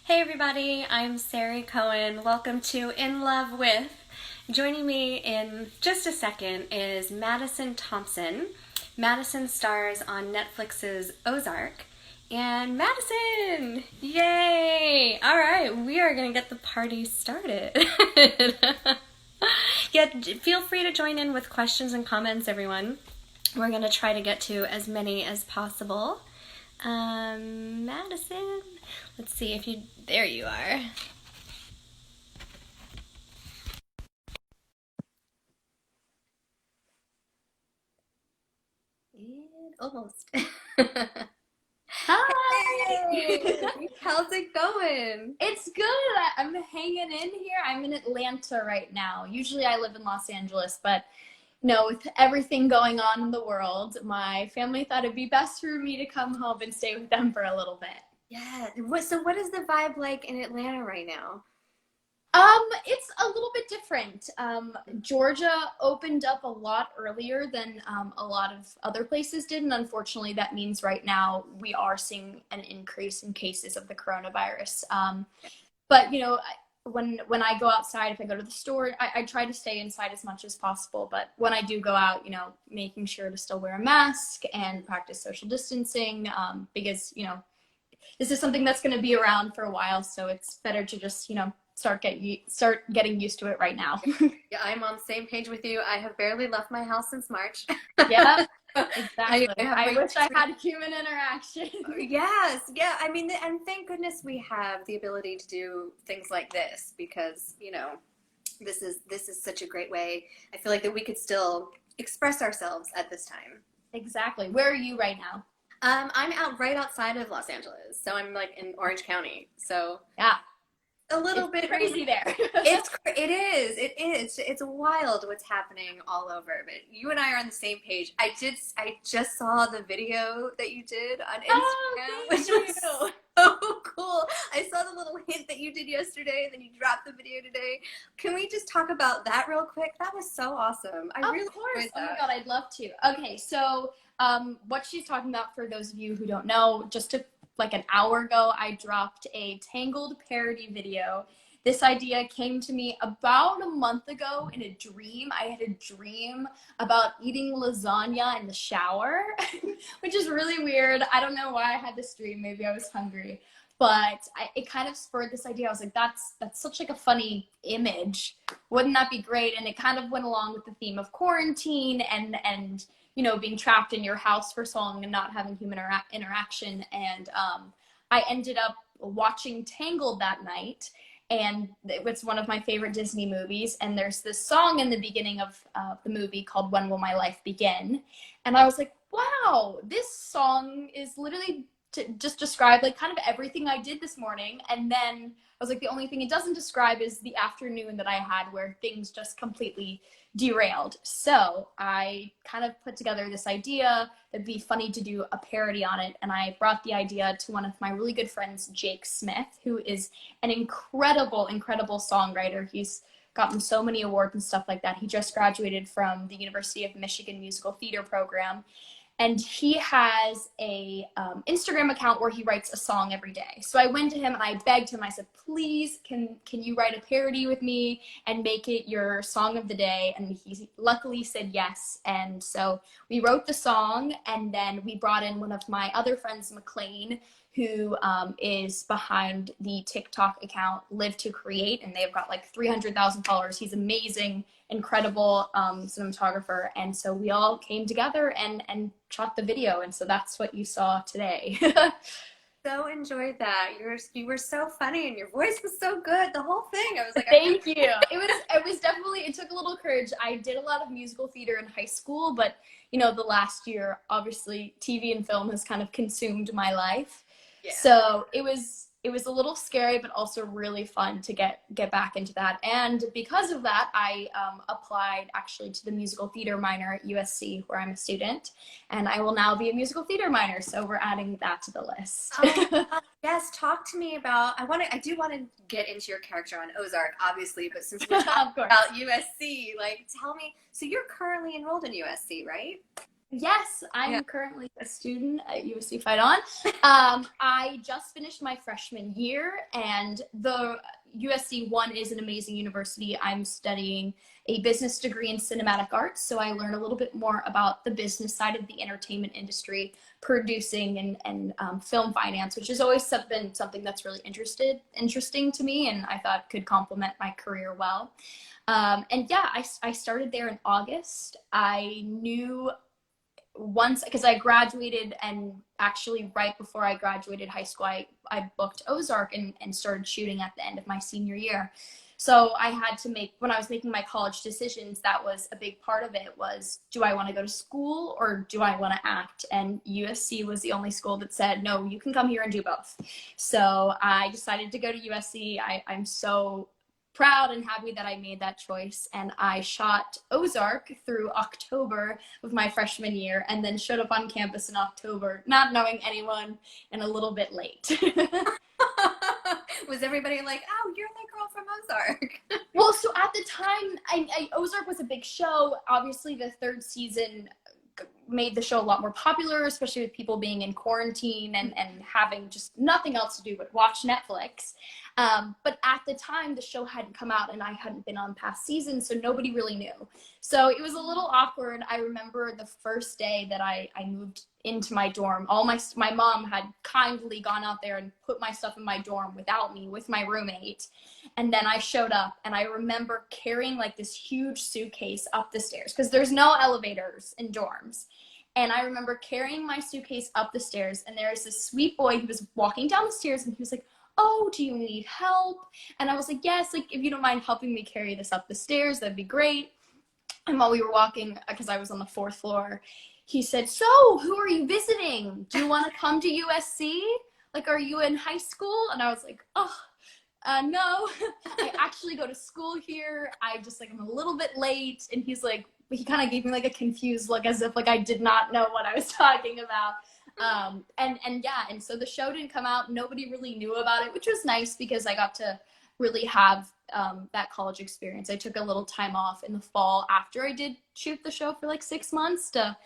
Hey everybody, I'm Sari Cohen. Welcome to In Love With. Joining me in just a second is Madison Thompson. Madison stars on Netflix's Ozark. And Madison! Yay! Alright, we are going to get the party started. Yeah, feel free to join in with questions and comments, everyone. We're going to try to get to as many as possible. Madison, let's see if you, there you are. And almost. Hi! Hey, how's it going? It's good. I'm hanging in here. I'm in Atlanta right now. Usually I live in Los Angeles, but with everything going on in the world, my family thought it'd be best for me to come home and stay with them for a little bit. Yeah. So what is the vibe like in Atlanta right now? It's a little bit different. Georgia opened up a lot earlier than a lot of other places did, and unfortunately, that means right now we are seeing an increase in cases of the coronavirus. But when I go outside, if I go to the store, I try to stay inside as much as possible. But when I do go out, making sure to still wear a mask and practice social distancing, because this is something that's going to be around for a while, so it's better to just start getting used to it right now. Yeah, I'm on the same page with you. I have barely left my house since March. Yeah, exactly. I wish I my had human interaction. Yes, yeah. I mean, and thank goodness we have the ability to do things like this because, this is such a great way. I feel like that we could still express ourselves at this time. Exactly. Where are you right now? I'm out right outside of Los Angeles, so I'm like in Orange County. So Yeah, a little it's bit crazy there. it is. It's wild what's happening all over. But you and I are on the same page. I just saw the video that you did on Oh, Instagram, thank which was you. so cool. I saw the little hint that you did yesterday, and then you dropped the video today. Can we just talk about that real quick? That was so awesome. I Of really course. enjoyed Oh my that. God, I'd love to. Okay, so what she's talking about, for those of you who don't know, like an hour ago, I dropped a Tangled parody video. This idea came to me about a month ago in a dream. I had a dream about eating lasagna in the shower, which is really weird. I don't know why I had this dream. Maybe I was hungry. But it kind of spurred this idea. I was like, that's such like a funny image. Wouldn't that be great? And it kind of went along with the theme of quarantine and being trapped in your house for so long and not having human interaction. And I ended up watching Tangled that night, and it's one of my favorite Disney movies. And there's this song in the beginning of the movie called "When Will My Life Begin?" And I was like, wow, this song is literally to just describe like kind of everything I did this morning. And then I was like, the only thing it doesn't describe is the afternoon that I had where things just completely derailed. So I kind of put together this idea that'd be funny to do a parody on it. And I brought the idea to one of my really good friends, Jake Smith, who is an incredible, incredible songwriter. He's gotten so many awards and stuff like that. He just graduated from the University of Michigan musical theater program. And he has a Instagram account where he writes a song every day. So I went to him and I begged him. I said, please, can you write a parody with me and make it your song of the day? And he luckily said yes. And so we wrote the song, and then we brought in one of my other friends, McLean, who is behind the TikTok account Live to Create, and they've got like 300,000 followers. He's amazing, incredible cinematographer. And so we all came together and shot the video, and so that's what you saw today. So enjoyed that. You were so funny, and your voice was so good. The whole thing. I was like, Thank you. It was definitely, it took a little courage. I did a lot of musical theater in high school, but the last year, obviously, TV and film has kind of consumed my life. yeah. So it was a little scary, but also really fun to get back into that. And because of that, I applied actually to the musical theater minor at USC, where I'm a student, and I will now be a musical theater minor. So we're adding that to the list. Yes, talk to me about. I do want to get into your character on Ozark, obviously, but since we're talking Of course. about USC, like, tell me. So you're currently enrolled in USC, right? Yes, Yeah. I'm currently a student at USC Fight On. I just finished my freshman year, and the USC one is an amazing university. I'm studying a business degree in cinematic arts, so I learn a little bit more about the business side of the entertainment industry, producing and film finance, which has always been something that's really interesting to me, and I thought could complement my career well. And yeah, I started there in August. I knew once because I graduated, and actually right before I graduated high school, I booked Ozark and started shooting at the end of my senior year. So I had to make, when I was making my college decisions, that was a big part of it was, do I want to go to school or do I want to act? And USC was the only school that said, no, you can come here and do both. So I decided to go to USC. I'm so proud and happy that I made that choice. And I shot Ozark through October of my freshman year and then showed up on campus in October, not knowing anyone and a little bit late. Was everybody like, oh, you're the girl from Ozark? Well, so at the time, Ozark was a big show. Obviously, the third season made the show a lot more popular, especially with people being in quarantine and having just nothing else to do but watch Netflix. But at the time, the show hadn't come out and I hadn't been on past seasons, so nobody really knew. So it was a little awkward. I remember the first day that I moved into my dorm. My mom had kindly gone out there and put my stuff in my dorm without me, with my roommate. And then I showed up and I remember carrying like this huge suitcase up the stairs because there's no elevators in dorms. And I remember carrying my suitcase up the stairs, and there was this sweet boy who was walking down the stairs, and he was like, oh, do you need help? And I was like, yes, like if you don't mind helping me carry this up the stairs, that'd be great. And while we were walking, because I was on the fourth floor, he said, so who are you visiting? Do you want to come to USC? Like, are you in high school? And I was like, oh, no, I actually go to school here. I just like, I'm a little bit late. And he's like, he kind of gave me like a confused look as if like I did not know what I was talking about. And yeah, and so the show didn't come out. Nobody really knew about it, which was nice because I got to really have that college experience. I took a little time off in the fall after I did shoot the show for like 6 months to,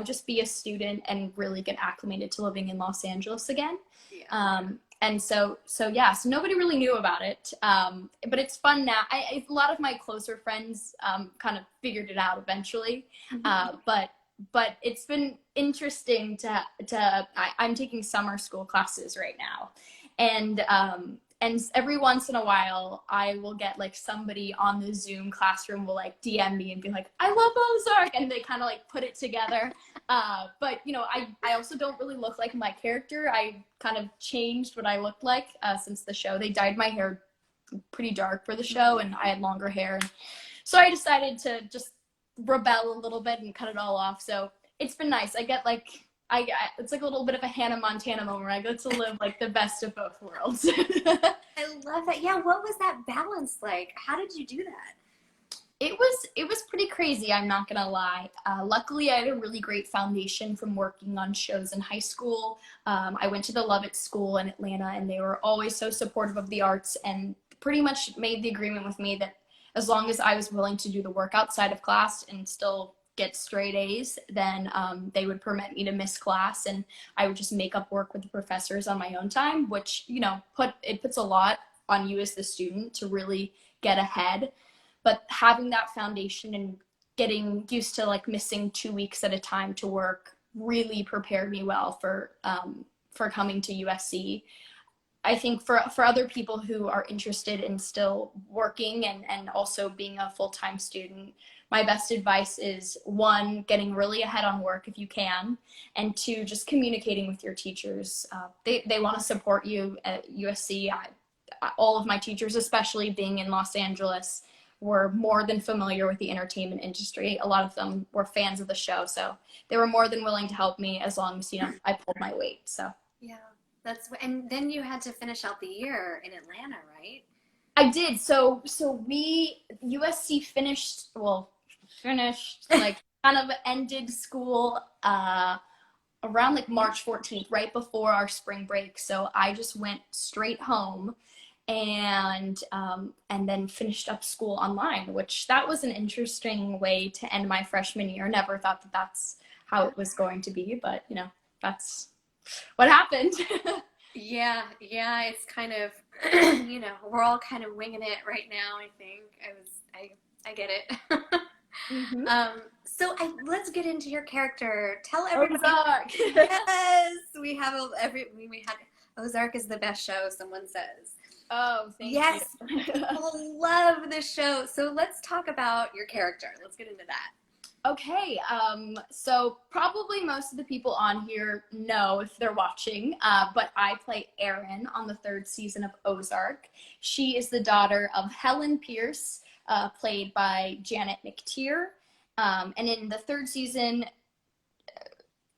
just be a student and really get acclimated to living in Los Angeles again. Yeah. And so yeah, so nobody really knew about it. But it's fun now. A lot of my closer friends kind of figured it out eventually. But it's been interesting I'm taking summer school classes right now. And every once in a while, I will get like somebody on the Zoom classroom will like DM me and be like, I love Ozark. And they kind of like put it together. But I also don't really look like my character. I kind of changed what I looked like since the show. They dyed my hair pretty dark for the show, and I had longer hair. So I decided to just rebel a little bit and cut it all off. So it's been nice. I get like, it's like a little bit of a Hannah Montana moment where I get to live like the best of both worlds. I love that. Yeah, what was that balance like? How did you do that? It was pretty crazy, I'm not gonna lie. Luckily, I had a really great foundation from working on shows in high school. I went to the Lovett School in Atlanta, and they were always so supportive of the arts and pretty much made the agreement with me that as long as I was willing to do the work outside of class and still get straight A's, then they would permit me to miss class, and I would just make up work with the professors on my own time, which puts a lot on you as the student to really get ahead. But having that foundation and getting used to like missing 2 weeks at a time to work really prepared me well for coming to USC. I think for other people who are interested in still working and also being a full-time student, my best advice is, one, getting really ahead on work if you can, and two, just communicating with your teachers. They want to support you at USC. All of my teachers, especially being in Los Angeles, were more than familiar with the entertainment industry. A lot of them were fans of the show, so they were more than willing to help me as long as I pulled my weight. So yeah, and then you had to finish out the year in Atlanta, right? I did. So USC finished like kind of ended school around like March 14th, right before our spring break. So I just went straight home and then finished up school online, which that was an interesting way to end my freshman year. Never thought that that's how it was going to be, but you know, that's what happened. Yeah, yeah, it's kind of, we're all kind of winging it right now, I think. I get it. Hmm. Let's get into your character. Tell everybody. Ozark. Yes, we had Ozark is the best show, someone says. Oh, thank Yes, you. people love this show. So let's talk about your character. Let's get into that. Okay, so probably most of the people on here know if they're watching, but I play Erin on the third season of Ozark. She is the daughter of Helen Pierce, played by Janet McTeer. And in the third season,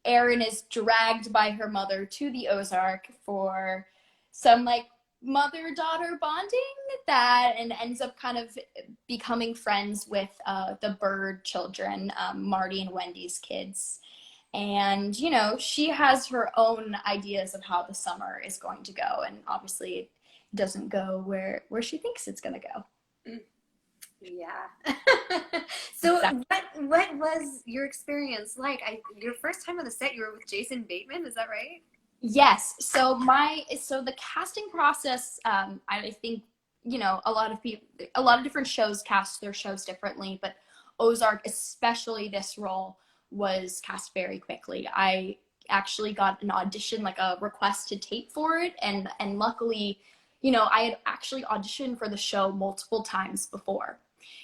Erin is dragged by her mother to the Ozark for some like mother-daughter bonding that and ends up kind of becoming friends with the Bird children, Marty and Wendy's kids. And, you know, she has her own ideas of how the summer is going to go. And obviously it doesn't go where she thinks it's going to go. Yeah. So Exactly. what was your experience like? Your first time on the set, you were with Jason Bateman, is that right? Yes. So the casting process, I think, you know, a lot of different shows cast their shows differently, but Ozark, especially this role, was cast very quickly. I actually got an audition, like a request to tape for it, and luckily, you know, I had actually auditioned for the show multiple times before.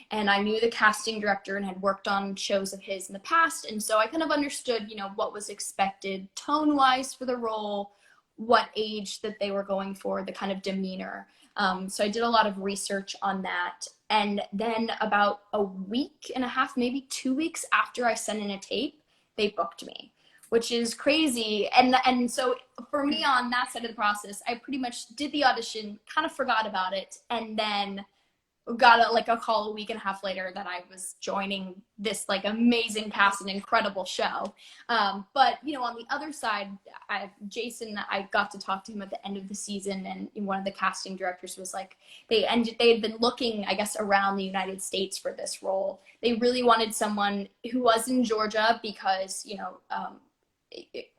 And I knew the casting director and had worked on shows of his in the past, and so I kind of understood, you know, what was expected tone-wise for the role, what age that they were going for, the kind of demeanor. So I did a lot of research on that, and then about a week and a half, maybe 2 weeks after I sent in a tape, they booked me, which is crazy. And so for me on that side of the process, I pretty much did the audition, kind of forgot about it, and then got a call a week and a half later that I was joining this like amazing cast and incredible show. But you know, on the other side, Jason, I got to talk to him at the end of the season, and one of the casting directors was like, they had been looking, I guess, around the United States for this role. They really wanted someone who was in Georgia because, you know,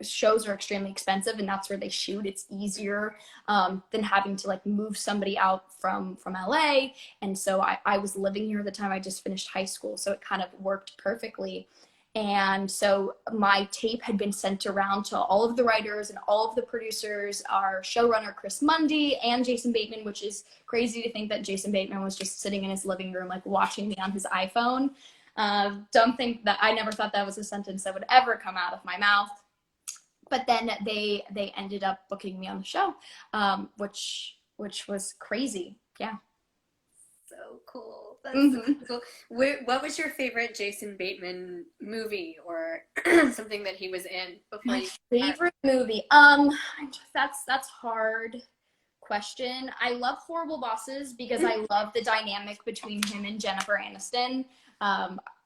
shows are extremely expensive and that's where they shoot. It's easier than having to like move somebody out from LA. And so I was living here at the time. I just finished high school, so it kind of worked perfectly. And so my tape had been sent around to all of the writers and all of the producers, our showrunner Chris Mundy and Jason Bateman, which is crazy to think that Jason Bateman was just sitting in his living room like watching me on his iPhone. Don't think that, I never thought that was a sentence that would ever come out of my mouth. But then they ended up booking me on the show, which was crazy. Yeah. So cool. That's Mm-hmm. so cool. What was your favorite Jason Bateman movie or something that he was in before My you? favorite movie. That's hard question. I love Horrible Bosses because I love the dynamic between him and Jennifer Aniston.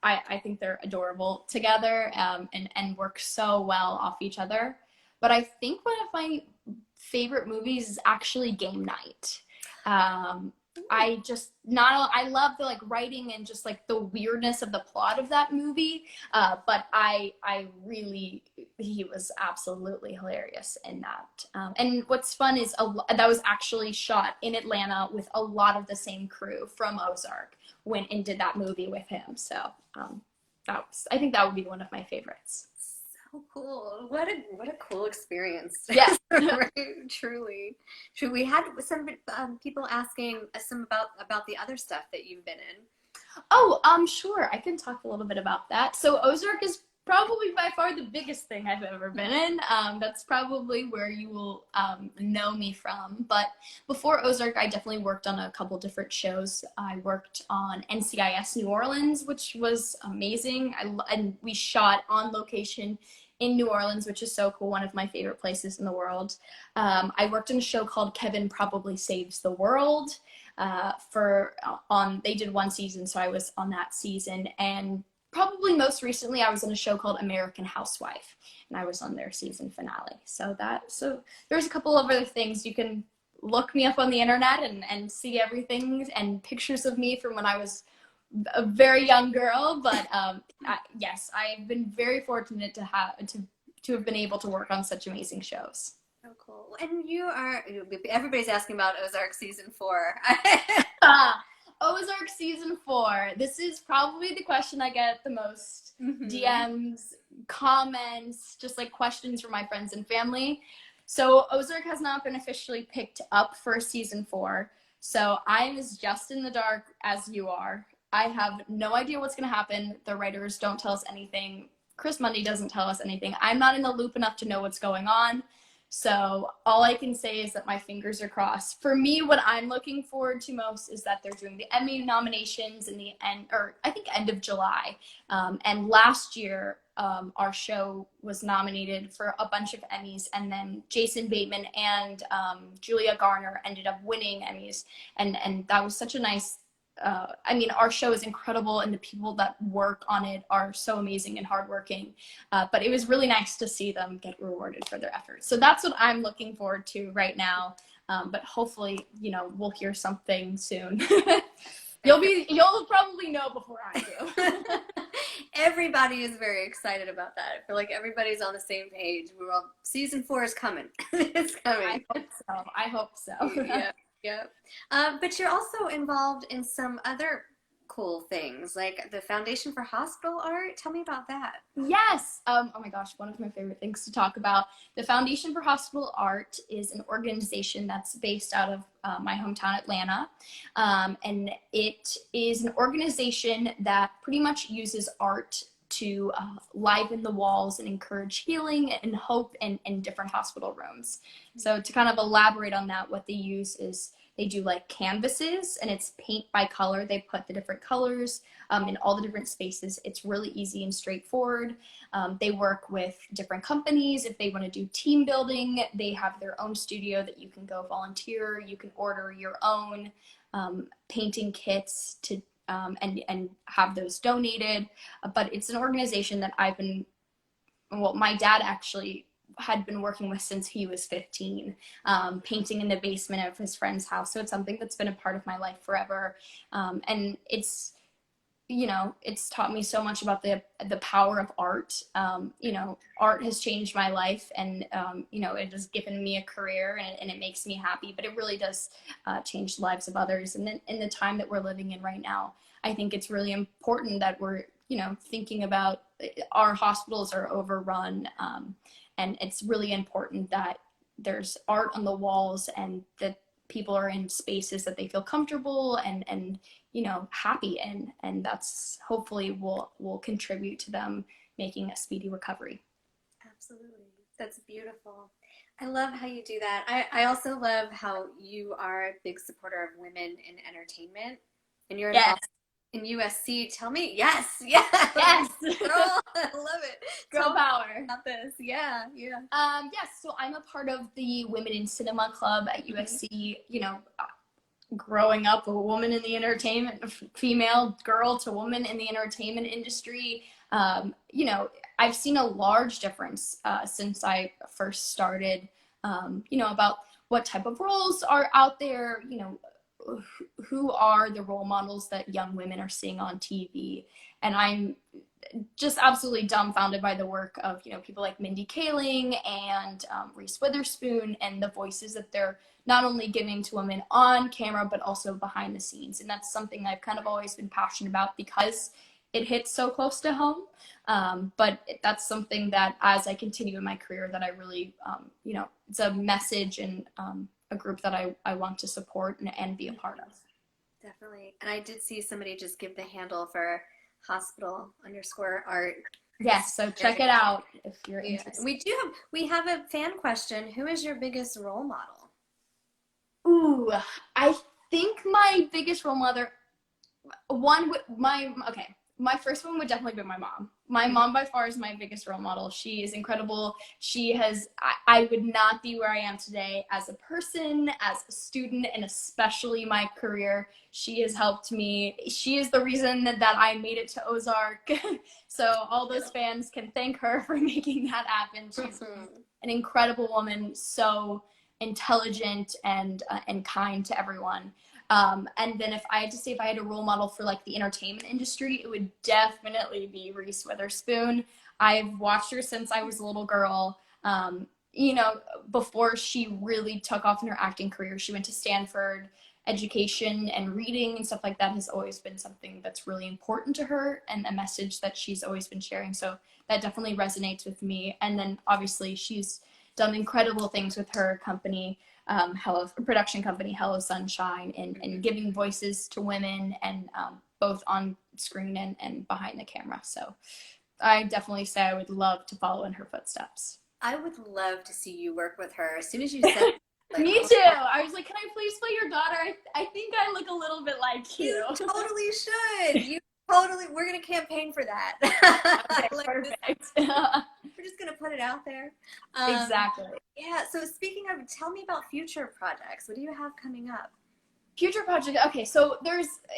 I think they're adorable together, and work so well off each other. But I think one of my favorite movies is actually Game Night. I love the like writing and just like the weirdness of the plot of that movie. But he was absolutely hilarious in that. And what's fun is that was actually shot in Atlanta with a lot of the same crew from Ozark went and did that movie with him. So I think that would be one of my favorites. So cool. What a cool experience. Yes. Right? Truly. We had some people asking some about the other stuff that you've been in. Oh, sure. I can talk a little bit about that. So Ozark is probably by far the biggest thing I've ever been in. That's probably where you will know me from. But before Ozark, I definitely worked on a couple different shows. I worked on NCIS New Orleans, which was amazing. And we shot on location in New Orleans, which is so cool, one of my favorite places in the world. I worked on a show called Kevin Probably Saves the World. They did one season, so I was on that season. And probably most recently, I was in a show called American Housewife, and I was on their season finale. So there's a couple of other things. You can look me up on the internet and see everything and pictures of me from when I was a very young girl, but yes, I've been very fortunate to have been able to work on such amazing shows. Oh, cool. And everybody's asking about Ozark season 4. Ozark season 4. This is probably the question I get the most. DMs, comments, just like questions from my friends and family. So Ozark has not been officially picked up for season 4. So I am as just in the dark as you are. I have no idea what's going to happen. The writers don't tell us anything. Chris Mundy doesn't tell us anything. I'm not in the loop enough to know what's going on. So all I can say is that my fingers are crossed. For me, what I'm looking forward to most is that they're doing the Emmy nominations in the end of July. And last year, our show was nominated for a bunch of Emmys, and then Jason Bateman and Julia Garner ended up winning Emmys, and that was such a nice. Our show is incredible, and the people that work on it are so amazing and hardworking. But it was really nice to see them get rewarded for their efforts. So that's what I'm looking forward to right now. But hopefully, we'll hear something soon. You'll probably know before I do. Everybody is very excited about that. I feel like everybody's on the same page. Season 4 is coming. It's coming. I hope so. Yeah. But you're also involved in some other cool things, like the Foundation for Hospital Art. Tell me about that. Yes. Oh my gosh, one of my favorite things to talk about. The Foundation for Hospital Art is an organization that's based out of my hometown, Atlanta. And it is an organization that pretty much uses art to liven the walls and encourage healing and hope in different hospital rooms. So to kind of elaborate on that, what they use is they do like canvases, and it's paint by color. They put the different colors in all the different spaces. It's really easy and straightforward. They work with different companies. If they want to do team building, they have their own studio that you can go volunteer. You can order your own painting kits to and have those donated. But it's an organization that my dad actually had been working with since he was 15, painting in the basement of his friend's house. So it's something that's been a part of my life forever. And it's taught me so much about the power of art. Art has changed my life, and it has given me a career, and it makes me happy, but it really does change the lives of others. And then in the time that we're living in right now, I think it's really important that we're thinking about our hospitals are overrun, and it's really important that there's art on the walls and that people are in spaces that they feel comfortable and happy in, and that's hopefully will contribute to them making a speedy recovery. Absolutely. That's beautiful. I love how you do that. I also love how you are a big supporter of women in entertainment, and you're involved in USC. Tell me. Yes. Girl, I love it. Girl power. About this. Yeah. Yes, so I'm a part of the Women in Cinema Club at USC. Growing up a woman in the entertainment, female girl to woman in the entertainment industry, I've seen a large difference since I first started, about what type of roles are out there, who are the role models that young women are seeing on TV. And I'm just absolutely dumbfounded by the work of, people like Mindy Kaling and Reese Witherspoon, and the voices that they're not only giving to women on camera, but also behind the scenes. And that's something I've kind of always been passionate about because it hits so close to home. But that's something that as I continue in my career that I really, it's a message and a group that I want to support and be a part of. Definitely. And I did see somebody just give the handle for hospital_art. Yes, so check it out if you're interested. We have a fan question. Who is your biggest role model? Ooh, I think my biggest role model, my first one would definitely be my mom. My mom by far is my biggest role model. She is incredible. I would not be where I am today as a person, as a student, and especially my career. She has helped me. She is the reason that I made it to Ozark. So all those fans can thank her for making that happen. She's an incredible woman, so intelligent and kind to everyone. And then if I had to say if I had a role model for like the entertainment industry, it would definitely be Reese Witherspoon. I've watched her since I was a little girl. You know, before she really took off in her acting career, she went to Stanford. Education and reading and stuff like that has always been something that's really important to her and a message that she's always been sharing. So that definitely resonates with me. And then obviously she's done incredible things with her company, production company, Hello Sunshine, and giving voices to women and both on screen and behind the camera. So I definitely say I would love to follow in her footsteps. I would love to see you work with her. As soon as you said like, me too. I was like, can I please play your daughter? I think I look a little bit like you. You totally should. You totally, we're going to campaign for that. Okay, like perfect. We're just going to put it out there. Exactly. Yeah, so speaking of, tell me about future projects. What do you have coming up? Future project. Okay, so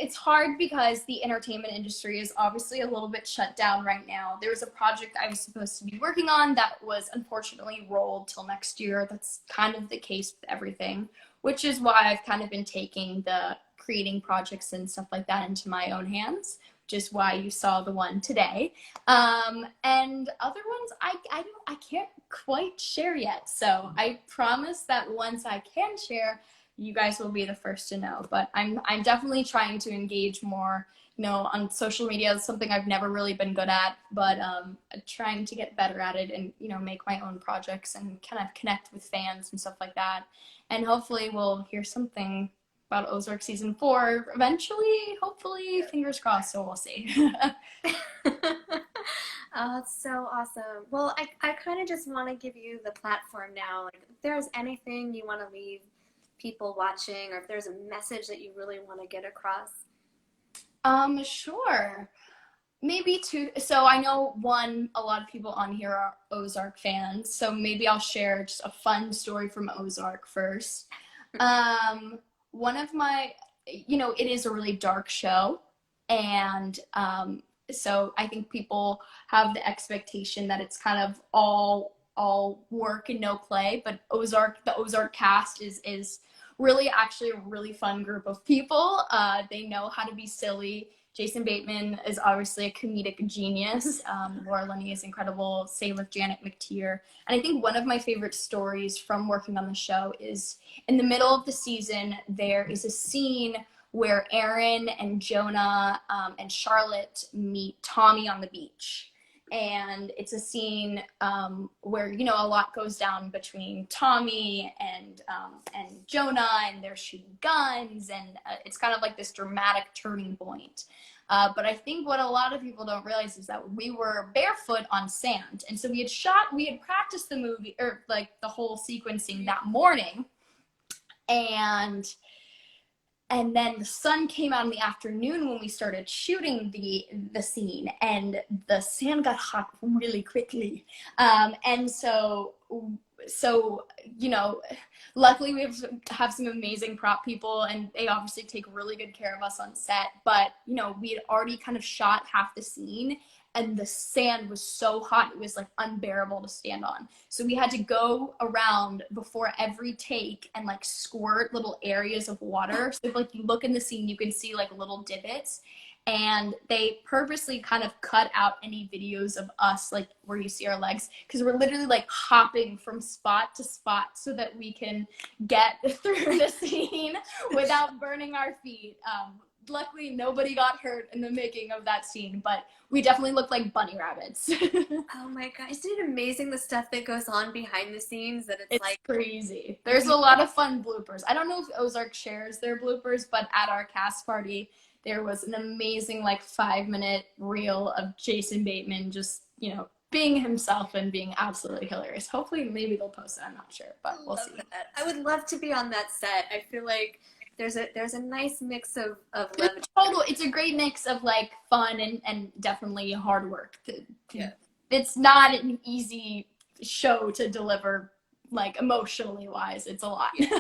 it's hard because the entertainment industry is obviously a little bit shut down right now. There was a project I was supposed to be working on that was unfortunately rolled till next year. That's kind of the case with everything, which is why I've kind of been taking the creating projects and stuff like that into my own hands, which is why you saw the one today. And other ones I can't quite share yet. So I promise that once I can share, you guys will be the first to know. But I'm definitely trying to engage more, you know, on social media. It's something I've never really been good at, but trying to get better at it and, you know, make my own projects and kind of connect with fans and stuff like that. And hopefully we'll hear something about Ozark season 4 eventually, hopefully, fingers crossed, so we'll see. Oh, it's so awesome. Well, I kind of just want to give you the platform now. Like, if there's anything you want to leave people watching, or if there's a message that you really want to get across. Sure. Maybe two. So I know a lot of people on here are Ozark fans, so maybe I'll share just a fun story from Ozark first. One of my, you know, it is a really dark show, and so I think people have the expectation that it's kind of all work and no play, but the Ozark cast is really actually a really fun group of people. They know how to be silly. Jason Bateman is obviously a comedic genius. Laura Linney is incredible. Same with Janet McTeer. And I think one of my favorite stories from working on the show is in the middle of the season, there is a scene where Aaron and Jonah and Charlotte meet Tommy on the beach. And it's a scene where, you know, a lot goes down between Tommy and Jonah, and they're shooting guns, and it's kind of like this dramatic turning point. But I think what a lot of people don't realize is that we were barefoot on sand, and so we had practiced the movie, or like the whole sequencing that morning, and then the sun came out in the afternoon when we started shooting the scene, and the sand got hot really quickly. And so, you know, luckily we have some amazing prop people, and they obviously take really good care of us on set. But, you know, we had already kind of shot half the scene, and the sand was so hot, it was like unbearable to stand on. So we had to go around before every take and like squirt little areas of water. So if like you look in the scene, you can see like little divots. And they purposely kind of cut out any videos of us like where you see our legs, because we're literally like hopping from spot to spot so that we can get through the scene without burning our feet. Luckily, nobody got hurt in the making of that scene, but we definitely looked like bunny rabbits. Oh my God. Isn't it amazing the stuff that goes on behind the scenes, that it's like crazy. There's a lot of fun bloopers. I don't know if Ozark shares their bloopers, but at our cast party, there was an amazing like 5-minute reel of Jason Bateman just, you know, being himself and being absolutely hilarious. Hopefully, maybe they'll post it. I'm not sure, but we'll see. That. I would love to be on that set. I feel like there's a nice mix of levity. It's a great mix of like fun and definitely hard work. Yeah. It's not an easy show to deliver, like emotionally wise. It's a lot. Yeah,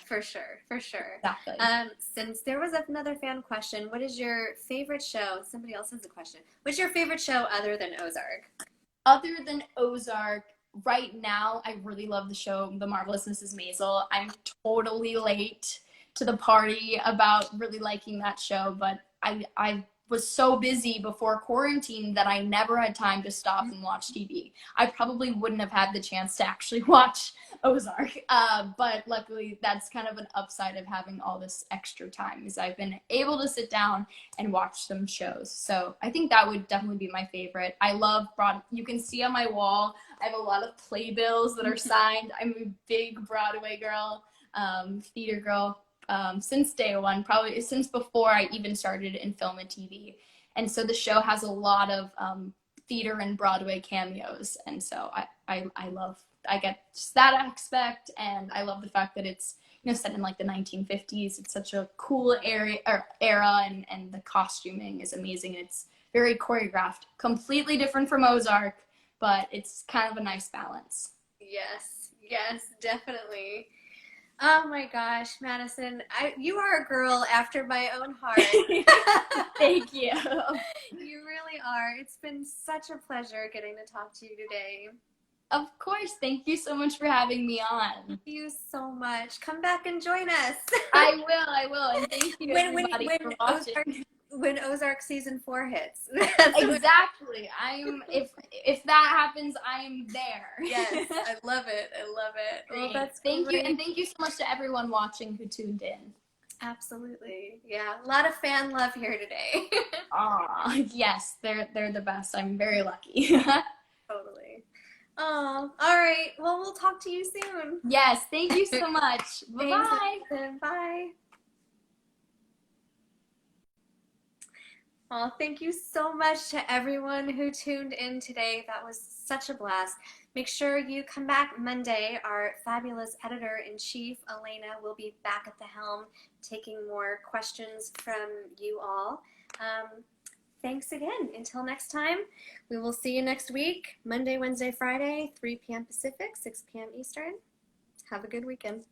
for sure. Exactly. Since there was another fan question, what is your favorite show? Somebody else has a question. What's your favorite show other than Ozark? Other than Ozark, right now, I really love the show The Marvelous Mrs. Maisel. I'm totally late to the party about really liking that show, but I was so busy before quarantine that I never had time to stop and watch TV. I probably wouldn't have had the chance to actually watch Ozark, but luckily that's kind of an upside of having all this extra time, is I've been able to sit down and watch some shows. So I think that would definitely be my favorite. I love you can see on my wall, I have a lot of playbills that are signed. I'm a big Broadway girl, theater girl, since day one, probably since before I even started in film and TV. And so the show has a lot of theater and Broadway cameos. And so I get just that aspect, and I love the fact that it's, set in like the 1950s. It's such a cool era, and the costuming is amazing. It's very choreographed, completely different from Ozark, but it's kind of a nice balance. Yes, definitely. Oh my gosh, Madison, you are a girl after my own heart. Thank you. You really are. It's been such a pleasure getting to talk to you today. Of course. Thank you so much for having me on. Thank you so much. Come back and join us. I will. And thank you, everybody, for watching. When Ozark season 4 hits. Exactly. If that happens, I'm there. Yes, I love it. Well, that's thank you, and thank you so much to everyone watching who tuned in. Absolutely. Yeah, a lot of fan love here today. Aw, yes, they're the best. I'm very lucky. Totally. Oh, all right. Well, we'll talk to you soon. Yes, thank you so much. Bye-bye. Bye. Well, thank you so much to everyone who tuned in today. That was such a blast. Make sure you come back Monday. Our fabulous editor-in-chief, Elena, will be back at the helm taking more questions from you all. Thanks again. Until next time, we will see you next week, Monday, Wednesday, Friday, 3 p.m. Pacific, 6 p.m. Eastern. Have a good weekend.